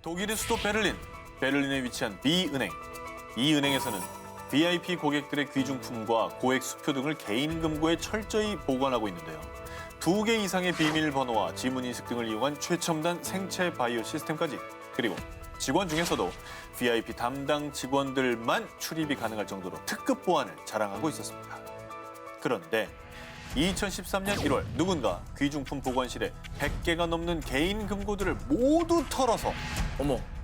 독일의 수도 베를린에 위치한 B은행. 이 은행에서는 VIP 고객들의 귀중품과 고액 수표 등을 개인 금고에 철저히 보관하고 있는데요. 2개 이상의 비밀번호와 지문인식 등을 이용한 최첨단 생체 바이오 시스템까지, 그리고 직원 중에서도 VIP 담당 직원들만 출입이 가능할 정도로 특급 보안을 자랑하고 있었습니다. 그런데 2013년 1월 누군가 귀중품 보관실에 100개가 넘는 개인 금고들을 모두 털어서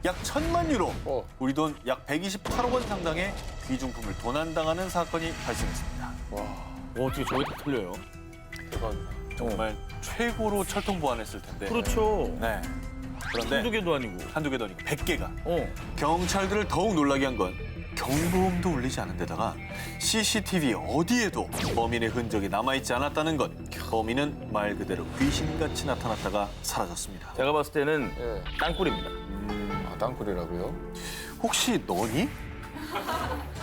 약 1,000만 유로, 우리 돈 약 128억 원 상당의 귀중품을 도난당하는 사건이 발생했습니다. 어떻게 저게 다 틀려요? 정말 최고로 철통 보안했을 텐데. 그렇죠. 네. 그런데 한두 개도 아니고. 한두 개도 아니고 100개가. 경찰들을 더욱 놀라게 한 건 경보음도 울리지 않은 데다가 CCTV 어디에도 범인의 흔적이 남아있지 않았다는 것. 범인은 말 그대로 귀신같이 나타났다가 사라졌습니다. 제가 봤을 때는 땅굴입니다. 아, 땅굴이라고요? 혹시 너니?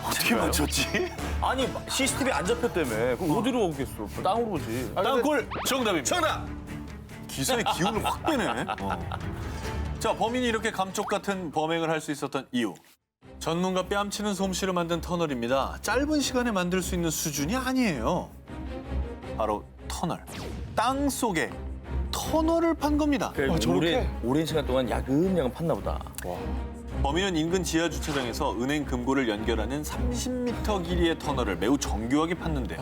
어떻게 맞췄지? 아니 CCTV 안 잡혔다며. 그럼 어디로 오겠어? 땅으로 오지. 땅굴 정답입니다. 정답! 기사의 기운을 확 빼네. 자, 범인이 이렇게 감쪽 같은 범행을 할 수 있었던 이유. 전문가 뺨치는 솜씨로 만든 터널입니다. 짧은 시간에 만들 수 있는 수준이 아니에요. 바로 터널. 땅 속에 터널을 판 겁니다. 오랜 시간 동안 야금야금 팠나 보다. 범인은 인근 지하 주차장에서 은행 금고를 연결하는 30m 길이의 터널을 매우 정교하게 팠는데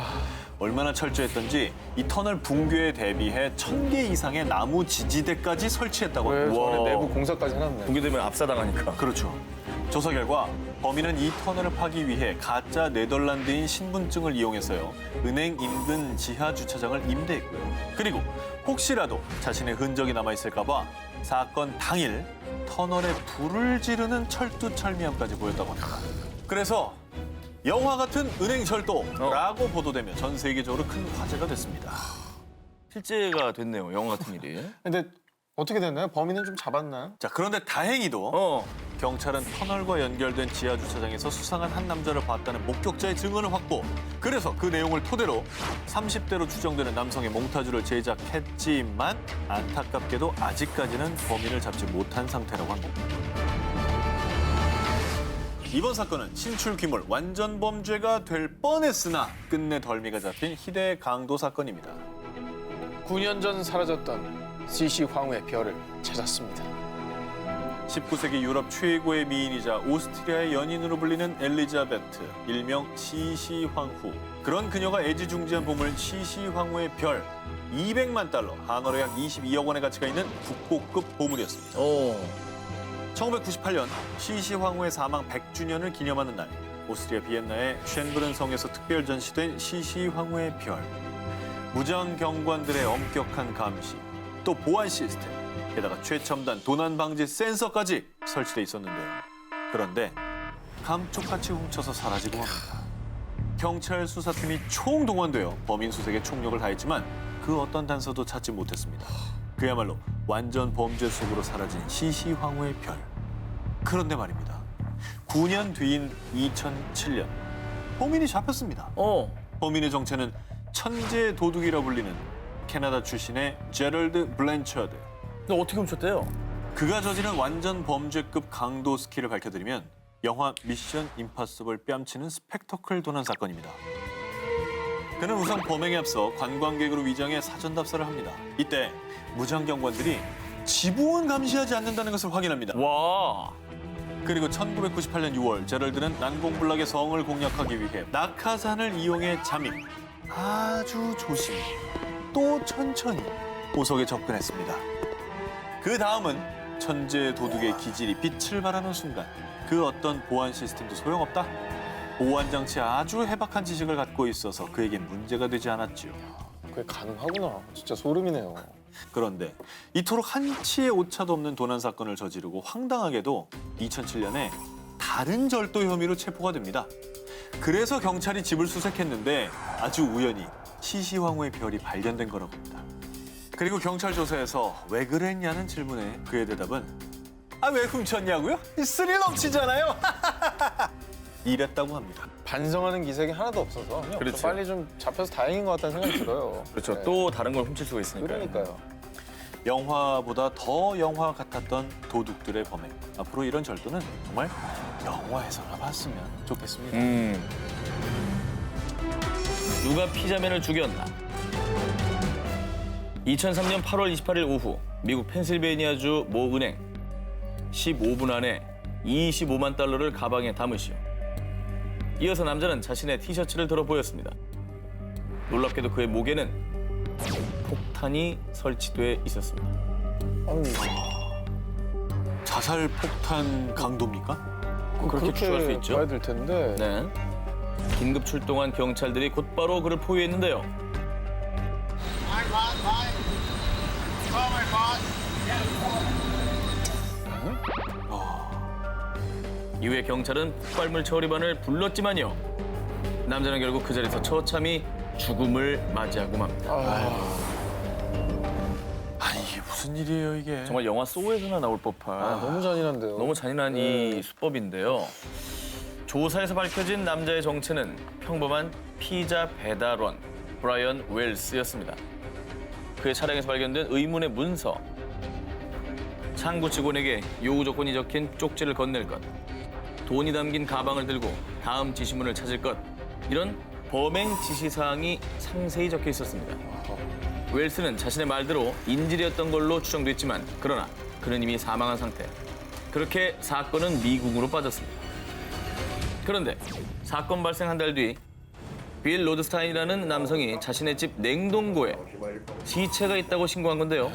얼마나 철저했던지 이 터널 붕괴에 대비해 1,000개 이상의 나무 지지대까지 설치했다고 왜 합니다. 저는 내부 공사까지 해놨네. 붕괴되면 압사당하니까. 그렇죠. 조사 결과 범인은 이 터널을 파기 위해 가짜 네덜란드인 신분증을 이용해서요. 은행 인근 지하 주차장을 임대했고요. 그리고 혹시라도 자신의 흔적이 남아있을까 봐 사건 당일 터널에 불을 지르는 철두철미함까지 보였다고 합니다. 그래서 영화 같은 은행 철도라고 보도되며 전 세계적으로 큰 화제가 됐습니다. 실제가 됐네요. 영화 같은 일이. 근데 어떻게 됐나요? 범인은 좀 잡았나요? 자, 그런데 다행히도 경찰은 터널과 연결된 지하 주차장에서 수상한 한 남자를 봤다는 목격자의 증언을 확보. 그래서 그 내용을 토대로 30대로 추정되는 남성의 몽타주를 제작했지만 안타깝게도 아직까지는 범인을 잡지 못한 상태라고 합니다. 이번 사건은 신출 귀몰 완전 범죄가 될 뻔했으나 끝내 덜미가 잡힌 희대의 강도 사건입니다. 9년 전 사라졌던 CC 황후의 별을 찾았습니다. 19세기 유럽 최고의 미인이자 오스트리아의 연인으로 불리는 엘리자베트, 일명 CC 황후. 그런 그녀가 애지중지한 보물 CC 황후의 별, 200만 달러, 한화로 약 22억 원의 가치가 있는 국보급 보물이었습니다. 1998년 CC 황후의 사망 100주년을 기념하는 날, 오스트리아 비엔나의 쉔브른 성에서 특별 전시된 CC 황후의 별. 무장 경관들의 엄격한 감시, 또 보안 시스템, 게다가 최첨단 도난 방지 센서까지 설치돼 있었는데요. 그런데 감쪽같이 훔쳐서 사라지고 맙니다. 경찰 수사팀이 총동원되어 범인 수색에 총력을 다했지만 그 어떤 단서도 찾지 못했습니다. 그야말로 완전 범죄 속으로 사라진 CC 황후의 별. 그런데 말입니다. 9년 뒤인 2007년 범인이 잡혔습니다. 범인의 정체는 천재 도둑이라 불리는 캐나다 출신의 제럴드 블랜처드. 근데 어떻게 훔쳤대요? 그가 저지른 완전 범죄급 강도 스킬을 밝혀드리면 영화 미션 임파서블 뺨치는 스펙터클 도난 사건입니다. 그는 우선 범행에 앞서 관광객으로 위장해 사전 답사를 합니다. 이때 무장경관들이 지붕은 감시하지 않는다는 것을 확인합니다. 와. 그리고 1998년 6월 제럴드는 난공불락의 성을 공략하기 위해 낙하산을 이용해 잠입. 아주 조심히 또 천천히 보석에 접근했습니다. 그 다음은 천재 도둑의 기질이 빛을 발하는 순간 그 어떤 보안 시스템도 소용없다. 보안 장치에 아주 해박한 지식을 갖고 있어서 그에겐 문제가 되지 않았지요. 그게 가능하구나. 진짜 소름이네요. 그런데 이토록 한치의 오차도 없는 도난 사건을 저지르고 황당하게도 2007년에 다른 절도 혐의로 체포가 됩니다. 그래서 경찰이 집을 수색했는데 아주 우연히 CC 황후의 별이 발견된 거라고 합니다. 그리고 경찰 조사에서 왜 그랬냐는 질문에 그의 대답은 왜 훔쳤냐고요? 스릴 넘치잖아요. 이랬다고 합니다. 반성하는 기색이 하나도 없어서 그냥 그렇죠. 빨리 좀 잡혀서 다행인 것 같다는 생각이 들어요. 그렇죠. 네. 또 다른 걸 훔칠 수가 있으니까. 그러니까요. 영화보다 더 영화 같았던 도둑들의 범행. 앞으로 이런 절도는 정말 영화에서나 봤으면 좋겠습니다. 누가 피자맨을 죽였나? 2003년 8월 28일 오후 미국 펜실베이니아주 모 은행 15분 안에 25만 달러를 가방에 담으시오. 이어서 남자는 자신의 티셔츠를 들어 보였습니다. 놀랍게도 그의 목에는 폭탄이 설치돼 있었습니다. 자살 폭탄 강도입니까? 그렇게 추측할 수 있죠. 봐야 될 텐데. 네. 긴급 출동한 경찰들이 곧바로 그를 포위했는데요. 이후에 경찰은 폭발물 처리반을 불렀지만요. 남자는 결국 그 자리에서 처참히 죽음을 맞이하고 맙니다. 아니 이게 무슨 일이에요 이게? 정말 영화 소우에서나 나올 법한 너무 잔인한데요. 너무 잔인한 이 수법인데요. 조사에서 밝혀진 남자의 정체는 평범한 피자 배달원 브라이언 웰스였습니다. 그의 차량에서 발견된 의문의 문서, 창구 직원에게 요구 조건이 적힌 쪽지를 건넬 것, 돈이 담긴 가방을 들고 다음 지시문을 찾을 것, 이런 범행 지시사항이 상세히 적혀 있었습니다. 웰스는 자신의 말대로 인질이었던 걸로 추정됐지만 그러나 그는 이미 사망한 상태. 그렇게 사건은 미궁으로 빠졌습니다. 그런데 사건 발생 한 달 뒤 빌 로드스타인이라는 남성이 자신의 집 냉동고에 시체가 있다고 신고한 건데요.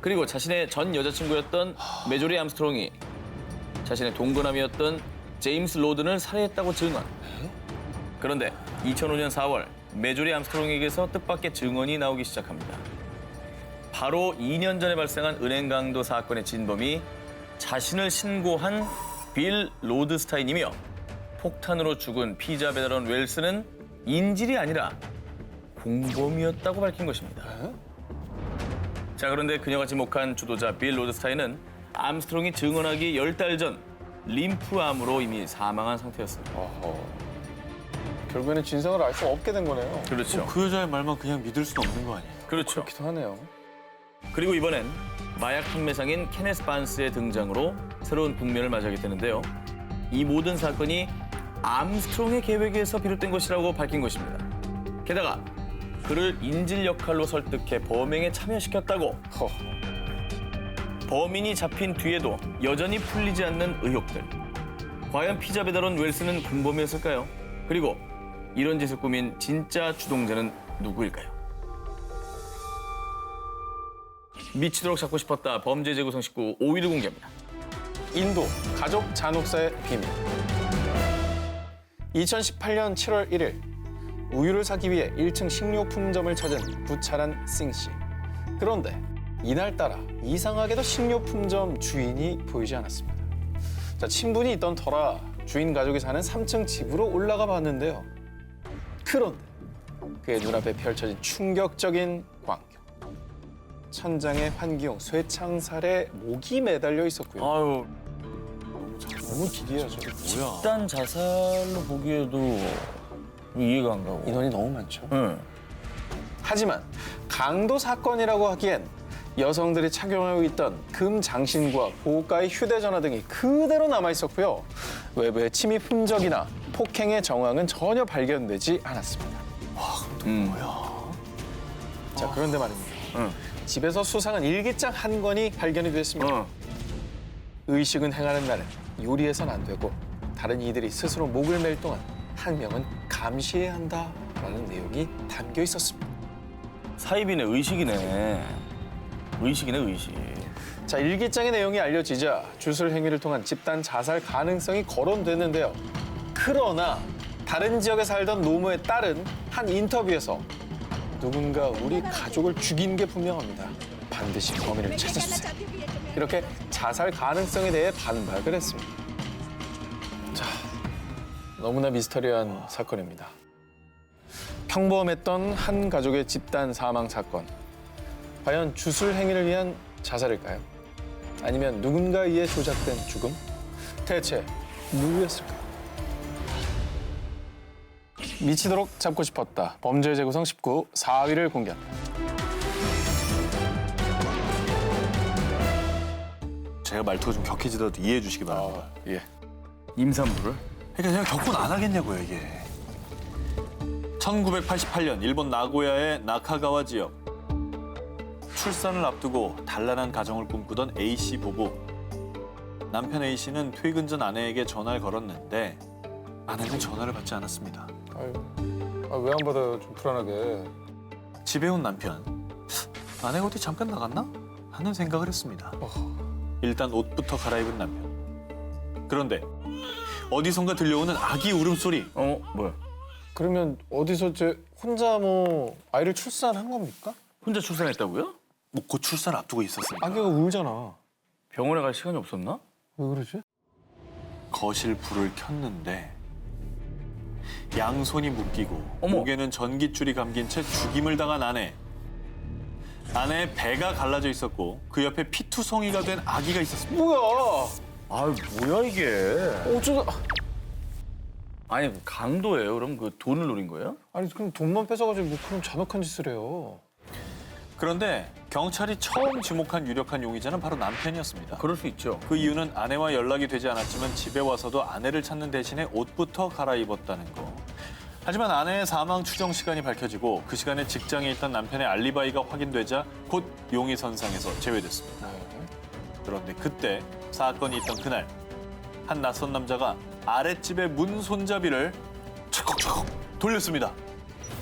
그리고 자신의 전 여자친구였던 메조리 암스트롱이 자신의 동거남이었던 제임스 로든을 살해했다고 증언. 그런데 2005년 4월 메조리 암스트롱에게서 뜻밖의 증언이 나오기 시작합니다. 바로 2년 전에 발생한 은행 강도 사건의 진범이 자신을 신고한 빌 로드스타인이며 폭탄으로 죽은 피자 배달원 웰스는 인질이 아니라 공범이었다고 밝힌 것입니다. 자, 그런데 그녀가 지목한 주도자 빌 로드스타인은 암스트롱이 증언하기 10달 전 림프암으로 이미 사망한 상태였습니다. 결국에는 진상을 알 수 없게 된 거네요. 그렇죠. 그 여자의 말만 그냥 믿을 수는 없는 거 아니에요? 그렇죠. 그렇기도 하네요. 그리고 이번엔 마약 판매상인 케네스 반스의 등장으로 새로운 국면을 맞이하게 되는데요. 이 모든 사건이 암스트롱의 계획에서 비롯된 것이라고 밝힌 것입니다. 게다가 그를 인질 역할로 설득해 범행에 참여시켰다고. 범인이 잡힌 뒤에도 여전히 풀리지 않는 의혹들. 과연 피자 배달원 웰스는 공범이었을까요? 그리고 이런 짓을 꾸민 진짜 주동자는 누구일까요? 미치도록 찾고 싶었다. 범죄 재구성 19 5위를 공개합니다. 인도 가족 잔혹사의 비밀. 2018년 7월 1일 우유를 사기 위해 1층 식료품점을 찾은 구차란 싱씨. 그런데 이날따라 이상하게도 식료품점 주인이 보이지 않았습니다. 자, 친분이 있던 터라 주인 가족이 사는 3층 집으로 올라가 봤는데요. 그런데 그의 눈앞에 펼쳐진 충격적인 광경. 천장에 환기용 쇠창살에 목이 매달려 있었고요. 아유, 너무 기괴하죠. 뭐야? 일단 자살로 보기에도 이해가 안 가고. 인원이 너무 많죠. 응. 하지만 강도 사건이라고 하기엔 여성들이 착용하고 있던 금 장신구와 고가의 휴대전화 등이 그대로 남아 있었고요. 외부의 침입 흔적이나 폭행의 정황은 전혀 발견되지 않았습니다. 뭐야? 자, 그런데 말입니다. 응. 집에서 수상한 일기장 한 권이 발견이 됐습니다. 의식은 행하는 날은 요리해선 안 되고 다른 이들이 스스로 목을 맬 동안 한 명은 감시해야 한다라는 내용이 담겨 있었습니다. 사이비네, 의식이네. 의식이네, 의식. 자, 일기장의 내용이 알려지자 주술 행위를 통한 집단 자살 가능성이 거론됐는데요. 그러나 다른 지역에 살던 노모의 딸은 한 인터뷰에서 누군가 우리 가족을 죽인 게 분명합니다. 반드시 범인을 찾아주세요. 이렇게 자살 가능성에 대해 반박을 했습니다. 자, 너무나 미스터리한 사건입니다. 평범했던 한 가족의 집단 사망 사건. 과연 주술 행위를 위한 자살일까요? 아니면 누군가에 의해 조작된 죽음? 대체 누구였을까요? 미치도록 잡고 싶었다. 범죄 재구성 19 4위를 공개합니다. 제가 말투가 좀 격해지더라도 이해해 주시기 바랍니다. 예. 임산부를? 그러니까 제가 결혼 안 하겠냐고요, 이게. 1988년 일본 나고야의 나카가와 지역. 출산을 앞두고 단란한 가정을 꿈꾸던 A씨 부부. 남편 A씨는 퇴근 전 아내에게 전화를 걸었는데 아내는 전화를 받지 않았습니다. 아유, 왜 안 받아요? 좀 불안하게. 집에 온 남편. 아내가 어디 잠깐 나갔나? 하는 생각을 했습니다. 일단 옷부터 갈아입은 남편. 그런데 어디선가 들려오는 아기 울음소리. 뭐야? 그러면 어디서 혼자 뭐 아이를 출산한 겁니까? 혼자 출산했다고요? 뭐 곧 출산 앞두고 있었습니다. 아기가 울잖아. 병원에 갈 시간이 없었나? 왜 그러지? 거실 불을 켰는데 양손이 묶이고 어머. 목에는 전깃줄이 감긴 채 죽임을 당한 아내. 아내의 배가 갈라져 있었고 그 옆에 피투성이가 된 아기가 있었습니다. 뭐야? 아 뭐야 이게? 어쩌다? 아니 강도예요? 그럼 그 돈을 노린 거예요? 아니 그럼 돈만 뺏어가지고 뭐 그런 잔혹한 짓을 해요. 그런데 경찰이 처음 지목한 유력한 용의자는 바로 남편이었습니다. 그럴 수 있죠. 그 이유는 아내와 연락이 되지 않았지만 집에 와서도 아내를 찾는 대신에 옷부터 갈아입었다는 거. 하지만 아내의 사망 추정 시간이 밝혀지고 그 시간에 직장에 있던 남편의 알리바이가 확인되자 곧 용의선상에서 제외됐습니다. 그런데 그때 사건이 있던 그날 한 낯선 남자가 아랫집의 문 손잡이를 철컥철컥 돌렸습니다.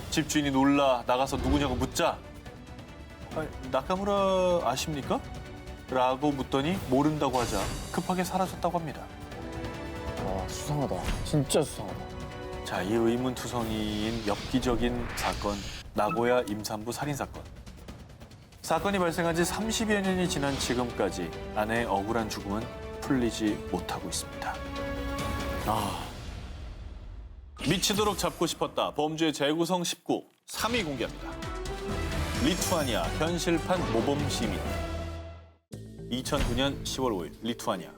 집주인이 놀라 나가서 누구냐고 묻자 나카무라 아십니까? 라고 묻더니 모른다고 하자 급하게 사라졌다고 합니다. 아 수상하다. 진짜 수상하다. 자, 이 의문투성이인 엽기적인 사건, 나고야 임산부 살인사건. 사건이 발생한 지 30여 년이 지난 지금까지 아내의 억울한 죽음은 풀리지 못하고 있습니다. 미치도록 잡고 싶었다. 범죄의 재구성 19, 3위 공개합니다. 리투아니아 현실판 모범 시민. 2009년 10월 5일 리투아니아.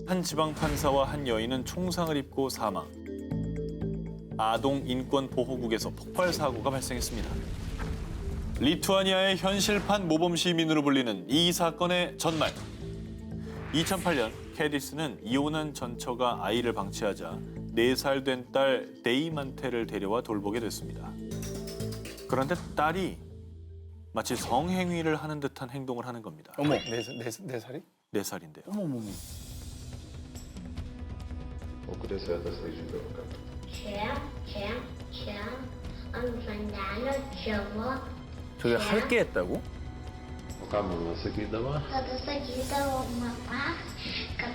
한 지방 판사와 한 여인은 총상을 입고 사망. 아동 인권 보호국에서 폭발 사고가 발생했습니다. 리투아니아의 현실판 모범 시민으로 불리는 이 사건의 전말. 2008년 캐디스는 이혼한 전처가 아이를 방치하자 4살 된 딸 데이만테를 데려와 돌보게 됐습니다. 그런데 딸이 마치 성행위를 하는 듯한 행동을 하는 겁니다. 어머. 네 살이? 4살인데요. 어머머머. 遅れそうやったら水準とか Ông phản đã nó chồng 저게 할게 했다고? Kamu sakydama, Tada sakydavo mama, kad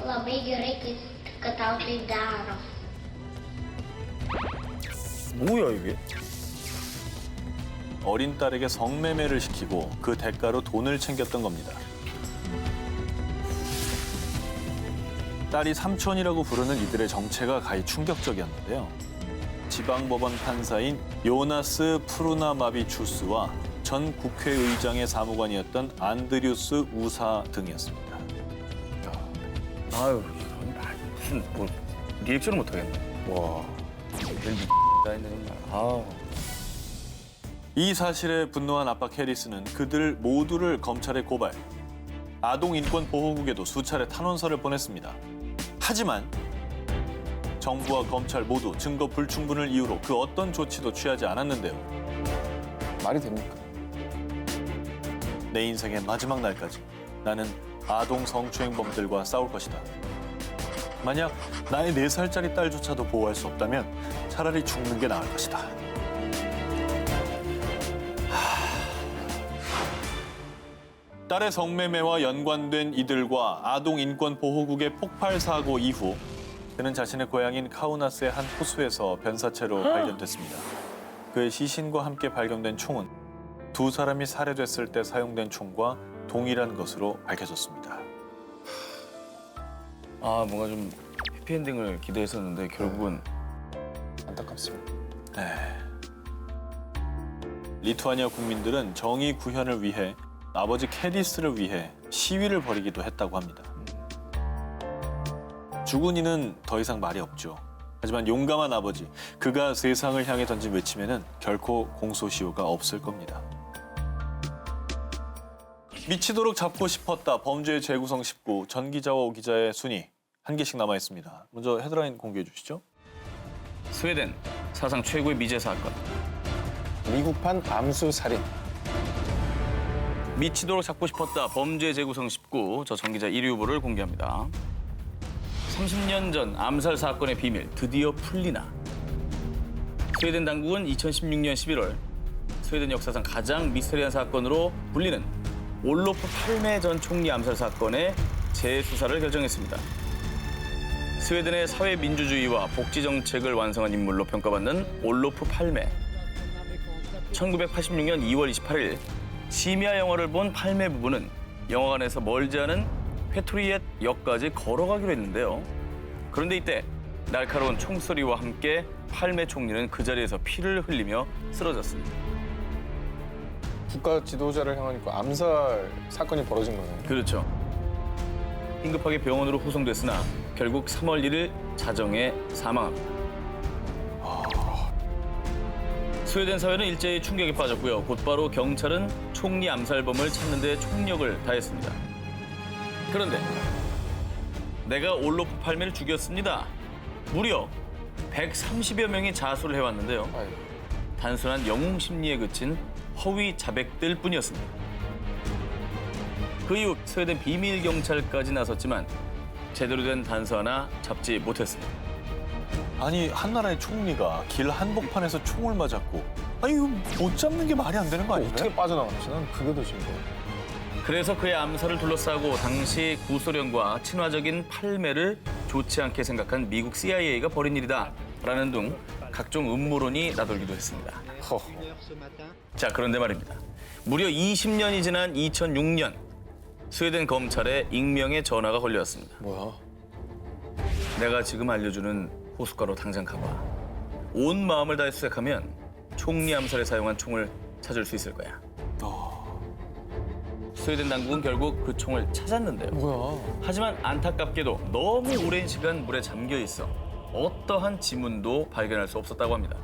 labai gerai, kad tau tai daro. 뭐야 이게? 어린 딸에게 성매매를 시키고 그 대가로 돈을 챙겼던 겁니다. 딸이 삼촌이라고 부르는 이들의 정체가 가히 충격적이었는데요. 지방법원 판사인 요나스 프루나마비추스와 전 국회의장의 사무관이었던 안드류스 우사 등이었습니다. 아유 무슨 뭐 리액션을 못 하겠네. 와. 아. 이 사실에 분노한 아빠 캐리스는 그들 모두를 검찰에 고발. 아동 인권 보호국에도 수차례 탄원서를 보냈습니다. 하지만 정부와 검찰 모두 증거 불충분을 이유로 그 어떤 조치도 취하지 않았는데요. 말이 됩니까? 내 인생의 마지막 날까지 나는 아동 성추행범들과 싸울 것이다. 만약 나의 4살짜리 딸조차도 보호할 수 없다면 차라리 죽는 게 나을 것이다. 딸의 성매매와 연관된 이들과 아동인권보호국의 폭발 사고 이후 그는 자신의 고향인 카우나스의 한 호수에서 변사체로 발견됐습니다. 그의 시신과 함께 발견된 총은 2사람이 살해됐을 때 사용된 총과 동일한 것으로 밝혀졌습니다. 아 뭔가 좀 해피엔딩을 기대했었는데 결국은 안타깝습니다. 네. 리투아니아 국민들은 정의 구현을 위해 아버지 캐디스를 위해 시위를 벌이기도 했다고 합니다. 죽은 이는 더 이상 말이 없죠. 하지만 용감한 아버지, 그가 세상을 향해 던진 외침에는 결코 공소시효가 없을 겁니다. 미치도록 잡고 싶었다. 범죄의 재구성 19. 전 기자와 오 기자의 순위 한 개씩 남아 있습니다. 먼저 헤드라인 공개해 주시죠. 스웨덴 사상 최고의 미제 사건. 미국판 암수 살인. 미치도록 잡고 싶었다. 범죄 재구성 19. 저 전 기자 1위 후보를 공개합니다. 30년 전 암살 사건의 비밀 드디어 풀리나. 스웨덴 당국은 2016년 11월 스웨덴 역사상 가장 미스터리한 사건으로 불리는 올로프 팔메 전 총리 암살 사건의 재수사를 결정했습니다. 스웨덴의 사회민주주의와 복지 정책을 완성한 인물로 평가받는 올로프 팔메. 1986년 2월 28일 심야 영화를 본 팔메 부부는 영화관에서 멀지 않은 페트리엣 역까지 걸어가기로 했는데요. 그런데 이때 날카로운 총소리와 함께 팔메 총리는 그 자리에서 피를 흘리며 쓰러졌습니다. 국가 지도자를 향한 그 암살 사건이 벌어진 거네요. 그렇죠. 긴급하게 병원으로 후송됐으나 결국 3월 1일 자정에 사망합니다. 스웨덴 사회는 일제히 충격에 빠졌고요. 곧바로 경찰은 총리 암살범을 찾는 데 총력을 다했습니다. 그런데 내가 올로프 팔메를 죽였습니다. 무려 130여 명이 자수를 해왔는데요. 아이고. 단순한 영웅 심리에 그친 허위 자백들 뿐이었습니다. 그 이후 스웨덴 비밀 경찰까지 나섰지만 제대로 된 단서 하나 잡지 못했습니다. 아니 한 나라의 총리가 길 한복판에서 총을 맞았고 아니 이거 못 잡는 게 말이 안 되는 거 아니에요? 어떻게 빠져나갔지? 난 그게 더 신기해. 그래서 그의 암살을 둘러싸고 당시 구소련과 친화적인 팔메를 좋지 않게 생각한 미국 CIA가 벌인 일이다라는 등 각종 음모론이 나돌기도 했습니다. 허. 자, 그런데 말입니다. 무려 20년이 지난 2006년 스웨덴 검찰에 익명의 전화가 걸려왔습니다. 뭐야? 내가 지금 알려주는 호숫가로 당장 가봐. 온 마음을 다해 수색하면 총리 암살에 사용한 총을 찾을 수 있을 거야. 스웨덴 당국은 결국 그 총을 찾았는데요. 뭐야? 하지만 안타깝게도 너무 오랜 시간 물에 잠겨 있어 어떠한 지문도 발견할 수 없었다고 합니다.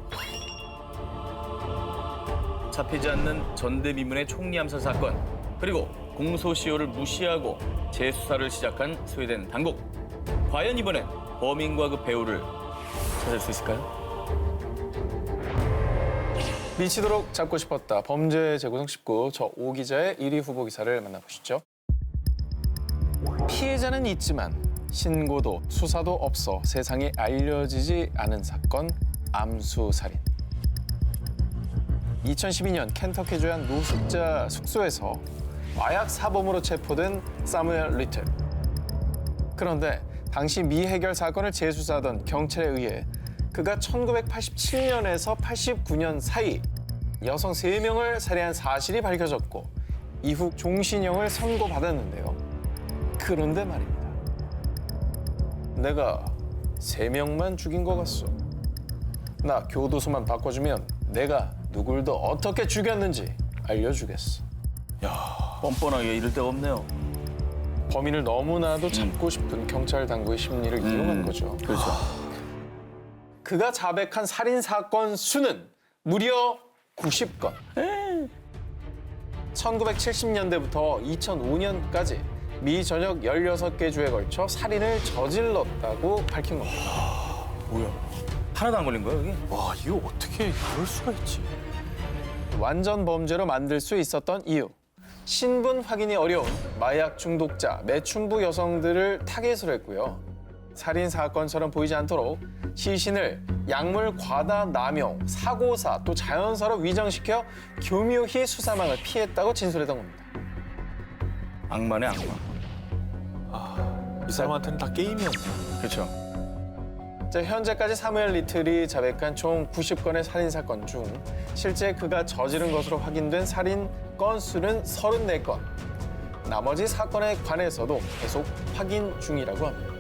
잡히지 않는 전대미문의 총리 암살 사건, 그리고 공소시효를 무시하고 재수사를 시작한 스웨덴 당국. 과연 이번엔 범인과 그 배우를 찾을 수 있을까요? 미치도록 잡고 싶었다. 범죄 재구성 19. 저 오 기자의 1위 후보 기사를 만나보시죠. 피해자는 있지만 신고도 수사도 없어 세상에 알려지지 않은 사건 암수살인. 2012년 켄터키주의 한 노숙자 숙소에서 마약 사범으로 체포된 사무엘 리틀. 그런데 당시 미해결 사건을 재수사하던 경찰에 의해 그가 1987년에서 89년 사이 여성 3명을 살해한 사실이 밝혀졌고 이후 종신형을 선고받았는데요. 그런데 말입니다. 내가 3명만 죽인 것 같소. 나 교도소만 바꿔주면 내가 누굴 더 어떻게 죽였는지 알려주겠어. 뻔뻔하게 이럴 데가 없네요. 범인을 너무나도 잡고 싶은 경찰 당국의 심리를 이용한 거죠. 그렇죠. 그가 자백한 살인 사건 수는 무려 90건. 1970년대부터 2005년까지 미 전역 16개 주에 걸쳐 살인을 저질렀다고 밝힌 겁니다. 뭐야? 하나도 안 걸린 거예요, 여기? 와 이거 어떻게 그럴 수가 있지? 완전 범죄로 만들 수 있었던 이유. 신분 확인이 어려운 마약 중독자, 매춘부 여성들을 타겟으로 했고요. 살인 사건처럼 보이지 않도록 시신을 약물 과다 남용, 사고사, 또 자연사로 위장시켜 교묘히 수사망을 피했다고 진술했던 겁니다. 악마네, 악마. 이 사람한테는 다 게임이었네. 그렇죠. 자, 현재까지 사무엘 리틀이 자백한 총 90건의 살인 사건 중 실제 그가 저지른 것으로 확인된 살인 건수는 34건. 나머지 사건에 관해서도 계속 확인 중이라고 합니다.